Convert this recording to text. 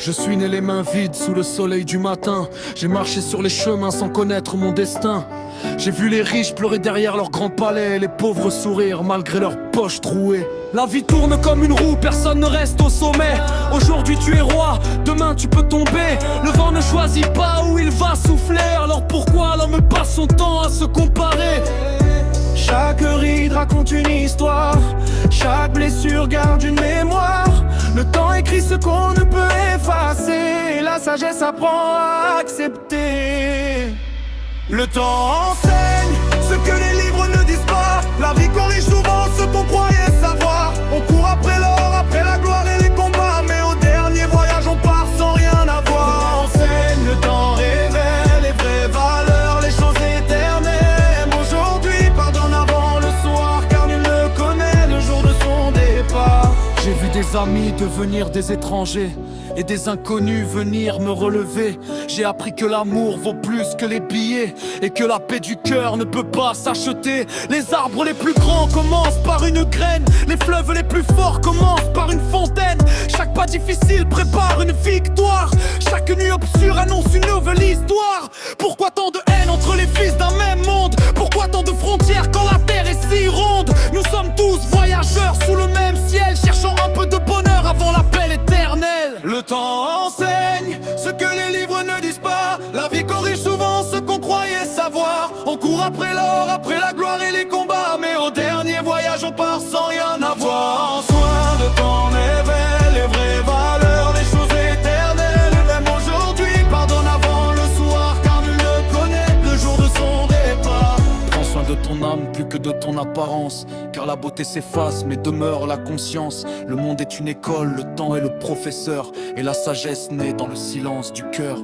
Je suis né les mains vides sous le soleil du matin. J'ai marché sur les chemins sans connaître mon destin. J'ai vu les riches pleurer derrière leur grand palais, les pauvres sourire malgré leurs poches trouées. La vie tourne comme une roue, personne ne reste au sommet. Aujourd'hui tu es roi, demain tu peux tomber. Le vent ne choisit pas où il va souffler. Alors pourquoi l'homme passe son temps à se comparer? Chaque ride raconte une histoire, chaque blessure garde une mémoire. Le temps écrit ce qu'on ne peut effacer, et la sagesse apprend à accepter. Le temps enseigne ce que les livres ne disent pas. La vie corrige souvent ce qu'on croyait savoir. On court après l'or, après la gloire et les combats, mais au dernier voyage on part sans rien avoir. Enseigne, le temps révèle les vraies valeurs, les choses éternelles. Aujourd'hui pardonne avant le soir, car nul ne connaît le jour de son départ. J'ai vu des amis devenir des étrangers et des inconnus venir me relever. J'ai appris que l'amour vaut plus que les billets et que la paix du cœur ne peut pas s'acheter. Les arbres les plus grands commencent par une graine, les fleuves les plus forts commencent par une fontaine. Chaque pas difficile prépare une victoire, chaque nuit obscure annonce une nouvelle histoire. Pourquoi tant de haine entre les fils d'un même monde? Pourquoi tant de frontières quand la terre est si ronde? Nous sommes tous voyageurs sous le même ciel, cherchant un peu de bonheur avant l'appel éternel. Le temps enseigne ce que les livres ne disent pas. La vie corrige souvent ce qu'on croyait savoir. On court après l'or, après la gloire et les combats, mais au dernier voyage on part sans rien avoir. En soin de ton éveil, les vraies valeurs, les choses éternelles. Même aujourd'hui pardonne avant le soir, car nul ne connaît le jour de son départ. Prends soin de ton âme plus que de ton apparence, car la beauté s'efface mais demeure la conscience. Le monde est une école, le temps est le professeur, et la sagesse naît dans le silence du cœur.